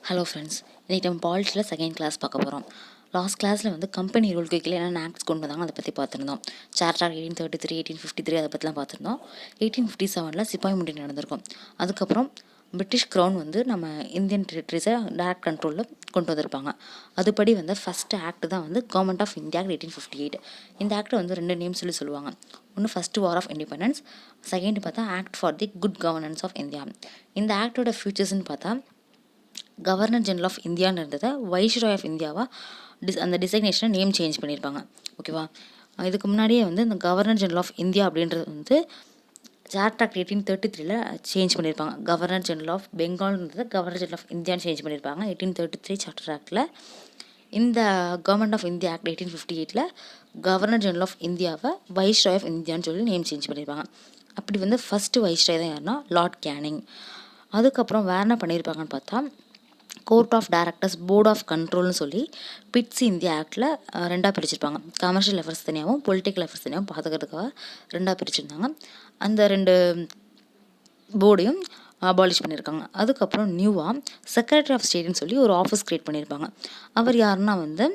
Hello friends, இன்றைக்கி நம்ம பாலிட்டியில் second class பார்க்க போகிறோம். லாஸ்ட் கிளாஸில் வந்து கம்பெனி ரூலுக்கு கீழே என்னென்ன ஆக்ட்ஸ் கொண்டு வந்தாங்க அதை பற்றி பார்த்துருந்தோம். சார்ட்டர் 1833, 1853 அதை பற்றிலாம் பார்த்துருந்தோம். 1857 சிப்பாய் முண்டி நடந்திருக்கும். அதுக்கப்புறம் பிரிட்டிஷ் க்ரௌன் வந்து நம்ம இந்தியன் டெரிட்டரிஸை டைரக்ட் கண்ட்ரோலில் கொண்டு வந்திருப்பாங்க. அதுபடி வந்து ஃபஸ்ட்டு ஆக்ட் தான் வந்து கவர்மெண்ட் ஆஃப் இந்தியா 1858. இந்த ஆக்ட் வந்து ரெண்டு நேம் சொல்லுவாங்க. ஒன்று first war of independence, second பார்த்தா act for the good governance of India. இந்த ஆக்டோட ஃபியூச்சர்ஸ்ன்னு பார்த்தா கவர்னர் ஜெனரல் ஆஃப் இந்தியான்னு இருந்ததை வைஸ்ராய் ஆஃப் இந்தியாவாக அந்த டிசைக்னேஷனை நேம் சேஞ்ச் பண்ணியிருப்பாங்க. ஓகேவா? இதுக்கு முன்னாடியே வந்து இந்த கவர்னர் ஜெனரல் ஆஃப் இந்தியா அப்படின்றது வந்து சார்ட்டர் ஆக்ட் 1833 சேஞ்ச் பண்ணியிருப்பாங்க. கவர்னர் ஜெனரல் ஆஃப் பெங்கால்ன்றது கவர்னர் ஜெனரல் ஆஃப் இந்தியான்னு சேஞ்ச் பண்ணியிருப்பாங்க 1833 சார்ட்டர் ஆக்டில். இந்த government of India act 1858 governor general of இந்தியாவை வைஸ்ராய் ஆஃப் இந்தியான்னு சொல்லி நேம் சேஞ்ச் பண்ணியிருப்பாங்க. அப்படி வந்து ஃபஸ்ட்டு வைஸ்ராய் தான் யாருன்னா லார்ட் கேனிங். அதுக்கப்புறம் வேறு என்ன பண்ணியிருப்பாங்கன்னு பார்த்தா court of directors, board of கண்ட்ரோல்னு சொல்லி பிட்ஸ் இந்தியா ஆக்டில் ரெண்டாக பிரிச்சிருப்பாங்க. கமர்ஷியல் அஃபேர்ஸ் தனியாகவும் பொலிட்டிக்கல் அஃபேர்ஸ் தனியாகவும் பார்த்துக்கிறதுக்காக ரெண்டாக பிரிச்சிருந்தாங்க. அந்த ரெண்டு போர்டையும் அபாலிஷ் பண்ணியிருக்காங்க. அதுக்கப்புறம் நியூவாக செக்ரட்டரி ஆஃப் ஸ்டேட்னு சொல்லி ஒரு ஆஃபீஸ் க்ரியேட் பண்ணியிருப்பாங்க. அவர் யாருன்னா வந்து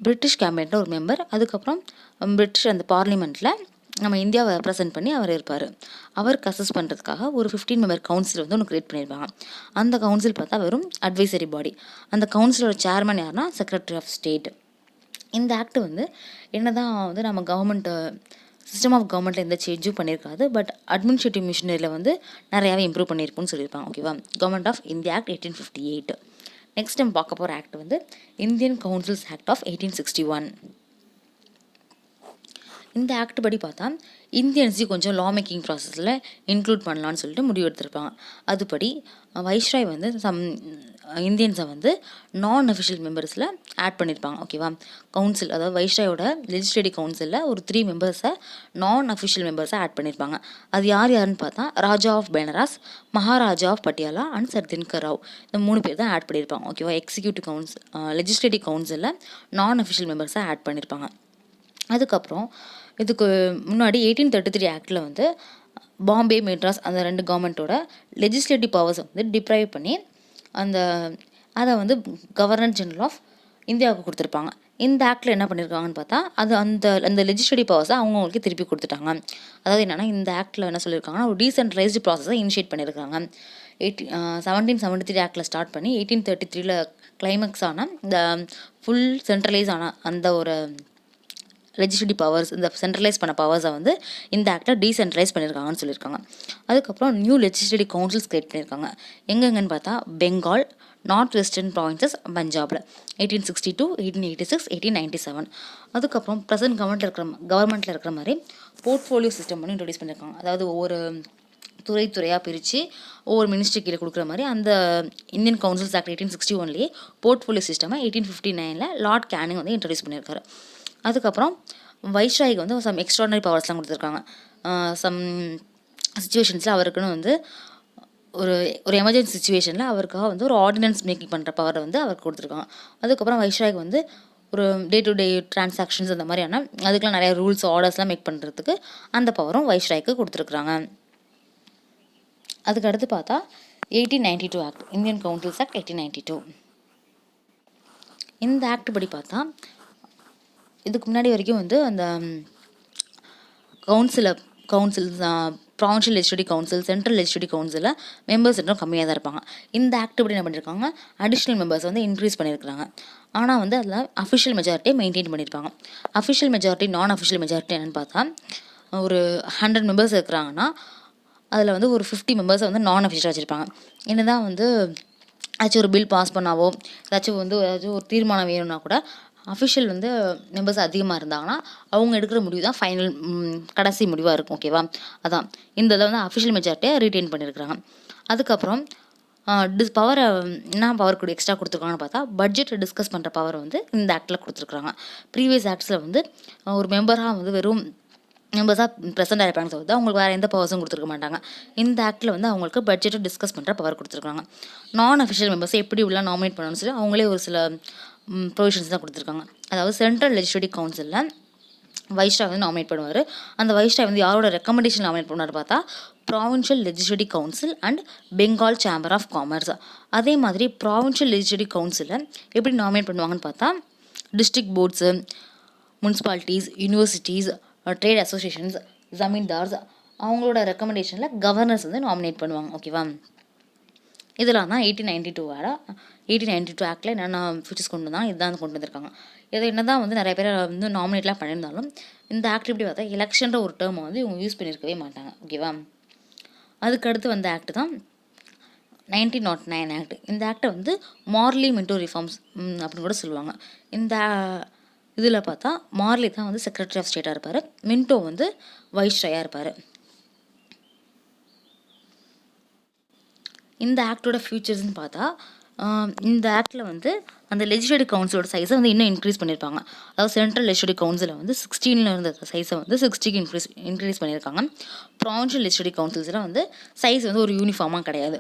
பிரிட்டிஷ் கேபினெட்டில் ஒரு மெம்பர். அதுக்கப்புறம் பிரிட்டிஷ் அந்த பார்லிமெண்ட்டில் நம்ம இந்தியாவை ரெப்ரசென்ட் பண்ணி அவர் இருப்பார். அவருக்கு அசஸ் பண்ணுறதுக்காக ஒரு 15 மெம்பர் கவுன்சில் வந்து ஒன்று க்ரியேட் பண்ணியிருப்பாங்க. அந்த கவுன்சில் பார்த்தா வெறும் அட்வைசரி பாடி. அந்த கவுன்சிலோட சேர்மன் யாருன்னா செக்ரட்டரி ஆஃப் ஸ்டேட். இந்த ஆக்ட் வந்து என்ன தான் வந்து நம்ம கவர்மெண்ட்டு சிஸ்டம் ஆஃப் கவர்மெண்ட்டில் எந்த சேஞ்சும் பண்ணியிருக்காது, பட் அட்மினிஸ்ட்ரேட்டிவ் மிஷினரியில் வந்து நிறையாவே இம்ப்ரூவ் பண்ணியிருக்குன்னு சொல்லியிருப்பாங்க. ஓகேவா? Government of India act 1858. Next நம்ம பார்க்க போகிற ஆக்ட் வந்து இந்தியன் கவுன்சில்ஸ் ஆக்ட் ஆஃப் 1861. இந்த ஆக்ட் படி பார்த்தா இந்தியன்ஸையும் கொஞ்சம் லா மேக்கிங் ப்ராசஸில் இன்க்ளூட் பண்ணலான்னு சொல்லிட்டு முடிவு எடுத்திருப்பாங்க. அதுபடி வைஸ்ராய் வந்து இந்தியன்ஸை வந்து நான் அஃபிஷியல் மெம்பர்ஸில் ஆட் பண்ணியிருப்பாங்க. ஓகேவா? கவுன்சில், அதாவது வைஸ்ராயோட லெஜிஸ்லேட்டிவ் கவுன்சிலில் ஒரு 3 மெம்பர்ஸை நான் அஃபிஷியல் மெம்பர்ஸை ஆட் பண்ணியிருப்பாங்க. அது யாருன்னு பார்த்தா Raja of Benares, Maharaja of Patiala and sir Dinkar Rao. இந்த 3 பேர் தான் ஆட் பண்ணியிருப்பாங்க. ஓகேவா? எக்ஸிக்யூட்டிவ் கவுன்சில், லெஜிஸ்லேட்டிவ் கவுன்சிலில் நான் அஃபிஷியல் மெம்பர்ஸை ஆட் பண்ணியிருப்பாங்க. அதுக்கப்புறம் இதுக்கு முன்னாடி 1833 ஆக்டில் வந்து பாம்பே, மெட்ராஸ் அந்த ரெண்டு கவர்மெண்ட்டோட லெஜிஸ்லேட்டிவ் பவர்ஸை வந்து டிப்ரைவ் பண்ணி அதை வந்து கவர்னர் ஜெனரல் ஆஃப் இந்தியாவுக்கு கொடுத்துருப்பாங்க. இந்த ஆக்டில் என்ன பண்ணியிருக்காங்கன்னு பார்த்தா அது அந்த லெஜிஸ்லேட்டிவ் பவர்ஸை அவங்களுக்கு திருப்பி கொடுத்துட்டாங்க. அதாவது என்னென்னா இந்த ஆக்டில் என்ன சொல்லியிருக்காங்கன்னா ஒரு டீசென்ட்ரலைஸ்டு ப்ராசஸை இனிஷியேட் பண்ணியிருக்காங்க. 1773 ஆக்டில் ஸ்டார்ட் பண்ணி 1833 கிளைமேக்ஸ் ஆன இந்த ஃபுல் சென்ட்ரலைஸ் ஆன அந்த ஒரு லெஜிஸ்லேட்டிவ் பவர்ஸ், இந்த சென்ட்ரலைஸ் பண்ண பவர்ஸை வந்து இந்த ஆக்டில் டீசென்ட்ரலைஸ் பண்ணியிருக்காங்கன்னு சொல்லியிருக்காங்க. அதுக்கப்புறம் நியூ லெஜிஸ்லேட்டிவ் கவுன்சில்ஸ் கிரியேட் பண்ணியிருக்காங்க. எங்கெங்கன்னு பார்த்தா பெங்கால், நார்த் வெஸ்டர்ன் ப்ராவின்சஸ், பஞ்சாபில் 1862, 1886, 1897. அதுக்கப்புறம் ப்ரெசன்ட் கவர்மெண்ட்டில் இருக்கிற மாதிரி போர்ட்ஃபோலியோ சிஸ்டம் பண்ணி இன்ட்ரடியூஸ் பண்ணியிருக்காங்க. அதாவது ஒவ்வொரு துறையாக பிரித்து ஒவ்வொரு மினிஸ்ட்ரி கீழே கொடுக்குற மாதிரி அந்த இந்தியன் கவுன்சில்ஸ் ஆக்ட் 1861 போர்ட்ஃபோலியோ சிஸ்டமை 1859 லார்ட் கேனிங் வந்து இன்ட்ரடியூஸ் பண்ணியிருக்காரு. அதுக்கப்புறம் வைஸ்ராய்க்கு வந்து சம் எக்ஸ்ட்ராடனரி பவர்ஸ்லாம் கொடுத்துருக்காங்க. சம் சுச்சுவேஷன்ஸில் அவருக்குன்னு வந்து ஒரு எமர்ஜென்சி சுச்சுவேஷனில் அவருக்காக வந்து ஒரு ஆர்டினன்ஸ் மேக்கிங் பண்ணுற பவரை வந்து அவருக்கு கொடுத்துருக்காங்க. அதுக்கப்புறம் வைஸ்ராய்க்கு வந்து ஒரு டே டு டே டிரான்சாக்ஷன்ஸ் அந்த மாதிரியான அதுக்கெலாம் நிறைய ரூல்ஸ் ஆர்டர்ஸ்லாம் மேக் பண்ணுறதுக்கு அந்த பவரும் வைஸ்ராய்க்கு கொடுத்துருக்குறாங்க. அதுக்கு அடுத்து பார்த்தா 1892 ஆக்ட், இந்தியன் கவுன்சில்ஸ் ஆக்ட் 1892. இந்த ஆக்ட் படி பார்த்தா இதுக்கு முன்னாடி வரைக்கும் வந்து அந்த council provincial legislative council, central legislative கவுன்சிலில் மெம்பர்ஸ் இன்னும் கம்மியாக தான் இருப்பாங்க. இந்த ஆக்ட் படி என்ன பண்ணியிருக்காங்க, அடிஷ்னல் மெம்பர்ஸ் வந்து இன்க்ரீஸ் பண்ணியிருக்காங்க. ஆனால் வந்து அதில் அஃபிஷியல் மெஜாரிட்டியை மெயின்டைன் பண்ணியிருப்பாங்க. அஃபிஷியல் மெஜாரிட்டி, நான் அஃபிஷியல் மெஜாரிட்டி என்னென்னு பார்த்தா ஒரு 100 மெம்பர்ஸ் இருக்கிறாங்கன்னா அதில் வந்து ஒரு 50 மெம்பர்ஸை வந்து நான் அஃபிஷியலாக வச்சுருப்பாங்க. என்ன தான் வந்து ஏதாச்சும் ஒரு பில் பாஸ் பண்ணாவோ ஏதாச்சும் ஒரு தீர்மானம் வேணும்னா கூட அஃபிஷியல் வந்து மெம்பர்ஸ் அதிகமாக இருந்தாங்கன்னா அவங்க எடுக்கிற முடிவு தான் ஃபைனல் கடைசி முடிவாக இருக்கும். ஓகேவா? அதான் இந்த இதில் வந்து அஃபிஷியல் மெஜாரிட்டியை ரீட்டைன் பண்ணியிருக்கிறாங்க. அதுக்கப்புறம் பவரை என்ன பவர் கூட எக்ஸ்ட்ரா கொடுத்துருக்காங்கன்னு பார்த்தா பட்ஜெட்டை டிஸ்கஸ் பண்ணுற பவர் வந்து இந்த ஆக்டில் கொடுத்துருக்குறாங்க. ப்ரீவியஸ் ஆக்ட்ஸில் வந்து ஒரு மெம்பராக வந்து வெறும் மெம்பர்ஸாக ப்ரெசென்ட் ஆகிருப்பாங்க. சொல்லுது அவங்களுக்கு வேறு எந்த பவர்ஸும் கொடுத்துருக்க மாட்டாங்க. இந்த ஆக்டில் வந்து அவங்களுக்கு பட்ஜெட்டை டிஸ்கஸ் பண்ணுற பவர் கொடுத்துருக்காங்க. நான் அஃபிஷியல் மெம்பர்ஸை எப்படி உள்ள நாமினேட் பண்ணணும்னு சொல்லி அவங்களே ஒரு சில ப்ரொவிஷன்ஸ் தான் கொடுத்துருக்காங்க. அதாவது சென்ட்ரல் லெஜிஸ்லேட்டிவ் கவுன்சிலில் வைஸ்ராய் வந்து நாமினேட் பண்ணுவார். அந்த வைஸ்ராய் வந்து யாரோட ரெக்கமெண்டேஷன் நாமினேட் பண்ணுவார் பார்த்தா provincial legislative council and Bengal chamber of commerce. அதே மாதிரி ப்ராவின்ஷியல் லெஜிஸ்லேட்டிவ் கவுன்சிலை எப்படி நாமினேட் பண்ணுவாங்கன்னு பார்த்தா district boards, municipalities, universities, trade associations, zamindars அவங்களோட ரெக்கமெண்டேஷனில் கவர்னர்ஸ் வந்து நாமினேட் பண்ணுவாங்க. ஓகேவா? இதெல்லாம் தான் 1892 ஆக்டில் என்னென்ன ஃபீச்சர்ஸ் கொண்டு வந்தாங்க, இதுதான் கொண்டு வந்திருக்காங்க. இதை என்ன தான் வந்து நிறைய பேர் வந்து நாமினேட்லாம் பண்ணியிருந்தாலும் இந்த ஆக்ட் எப்படி பார்த்தா எலெக்ஷன்ற ஒரு டேர்மை வந்து இவங்க யூஸ் பண்ணியிருக்கவே மாட்டாங்க. ஓகேவா? அதுக்கடுத்து வந்த ஆக்ட் தான் 1909 ஆக்ட். இந்த ஆக்டை வந்து மார்லி மின்டோ ரிஃபார்ம்ஸ் அப்படின்னு கூட சொல்லுவாங்க. இந்த இதில் பார்த்தா மார்லி தான் வந்து செக்ரட்டரி ஆஃப் ஸ்டேட்டாக இருப்பார், மின்டோ வந்து வைஸ்ராயாக இருப்பார். இந்த ஆக்டோட ஃபியூச்சர்ஸ்னு பார்த்தா இந்த ஆக்டில் வந்து அந்த லெஜிஸ்லேட்டிவ் கவுன்சிலோட சைஸை வந்து இன்னும் இன்க்ரீஸ் பண்ணியிருப்பாங்க. அதாவது சென்ட்ரல் லெஜிஸ்லேட்டிவ் கவுன்சிலில் வந்து 16 இருந்த சைஸை வந்து 60க்கு இன்க்ரீஸ் பண்ணியிருக்காங்க. ப்ராவின்ஷியல் லெஜிஸ்லேட்டிவ் கவுன்சில்ஸில் வந்து சைஸ் வந்து ஒரு யூனிஃபார்மாக கிடையாது.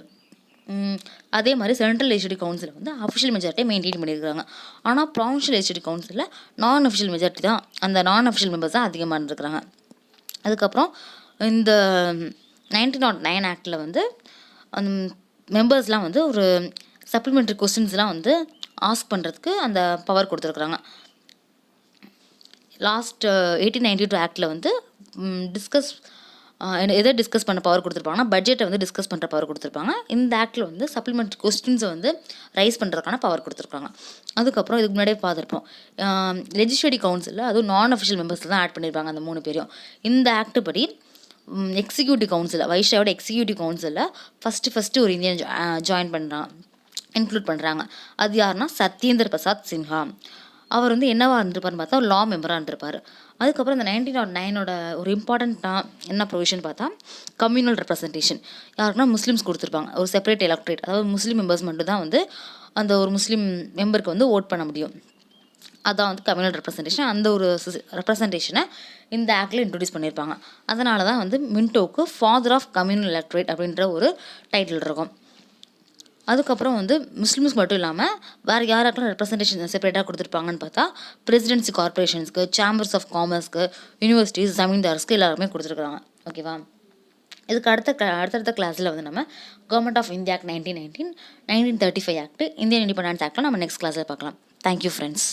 அதே மாதிரி சென்ட்ரல் லெஜிஸ்லேட்டிவ் கவுன்சில் வந்து அஃபிஷியல் மெஜாரிட்டியை மெயின்டைன் பண்ணியிருக்காங்க. ஆனால் ப்ராவின்ஷியல் லெஜிஸ்லேட்டிவ் கவுன்சிலில் நான் அஃபிஷியல் மெஜாரிட்டி தான், அந்த நான் அஃபிஷியல் மெம்பர்ஸ் தான் அதிகமாக இருந்திருக்கிறாங்க. அதுக்கப்புறம் இந்த 1909 ஆக்டில் வந்து அந்த மெம்பர்ஸ்லாம் வந்து ஒரு சப்ளிமெண்ட்ரி கொஸ்டின்ஸ்லாம் வந்து ஆஸ்க் பண்ணுறதுக்கு அந்த பவர் கொடுத்துருக்குறாங்க. லாஸ்ட் 1892 ஆக்டில் வந்து எதை டிஸ்கஸ் பண்ண பவர் கொடுத்துருப்பாங்கன்னா பட்ஜெட்டை வந்து டிஸ்கஸ் பண்ணுற பவர் கொடுத்துருப்பாங்க. இந்த ஆக்டில் வந்து சப்ளிமெண்ட்ரி கொஸ்டின்ஸை வந்து ரைஸ் பண்ணுறதுக்கான பவர் கொடுத்துருக்காங்க. அதுக்கப்புறம் இதுக்கு முன்னாடியே பார்த்துருப்போம், லெஜிஸ்லேட்டிவ் கவுன்சிலில் அதுவும் நான் அஃபிஷியல் மெம்பர்ஸில் தான் ஆட் பண்ணியிருப்பாங்க அந்த 3 பேரையும். இந்த ஆக்ட் படி எக்ஸிக்யூட்டிவ் கவுன்சிலில் வைஸ்ராயோட எக்ஸிக்யூட்டிவ் கவுன்சிலில் ஃபஸ்ட்டு ஒரு இந்தியன் ஜாயின் பண்ணுறாங்க, இன்க்ளூட் பண்ணுறாங்க. அது யாருன்னா சத்யேந்திர பிரசாத் சின்ஹா. அவர் வந்து என்னவாக இருந்திருப்பார்னு பார்த்தா ஒரு லா மெம்பராக இருந்திருப்பார். அதுக்கப்புறம் இந்த 1909 ஒரு இம்பார்ட்டண்ட்டாக என்ன ப்ரொவிஷன் பார்த்தா கம்யூனல் ரெப்ரசன்டேஷன். யாருக்குன்னா முஸ்லீம்ஸ் கொடுத்துருப்பாங்க, ஒரு செப்பரேட் எலக்ட்ரேட், அதாவது முஸ்லீம் மெம்பர்ஸ் மட்டும் தான் வந்து அந்த ஒரு முஸ்லீம் மெம்பருக்கு வந்து ஓட் பண்ண முடியும். அதான் வந்து கம்யூனல் ரெப்ரசன்டேஷன். அந்த ஒரு ரெப்ரசன்டேஷனை இந்த ஆக்டில் இன்ட்ரடியூஸ் பண்ணியிருப்பாங்க. அதனால தான் வந்து மின்டோக்கு ஃபாதர் ஆஃப் கம்யூனல் எலக்ட்ரேட் அப்படின்ற ஒரு டைட்டில் இருக்கும். அதுக்கப்புறம் வந்து முஸ்லீம்ஸ் மட்டும் இல்லாமல் வேறு யாருக்கெல்லாம் ரெப்ரசன்டேஷன் செப்பரேட்டாக கொடுத்துருப்பாங்கன்னு பார்த்தா பிரசிடென்சி கார்பரேஷன்ஸ்க்கு, சேம்பர்ஸ் ஆஃப் காமர்ஸ்க்கு, யூனிவர்சிட்டிஸ், ஜமீன்தார்ஸ்க்கு எல்லாருமே கொடுத்துருக்குறாங்க. ஓகேவா? இதுக்கு அடுத்தடுத்த கிளாஸில் வந்து நம்ம government of India act 1919, 1935 act, Indian independence ஆக்டில் நம்ம நெக்ஸ்ட் கிளாஸில் பார்க்கலாம். Thank you friends.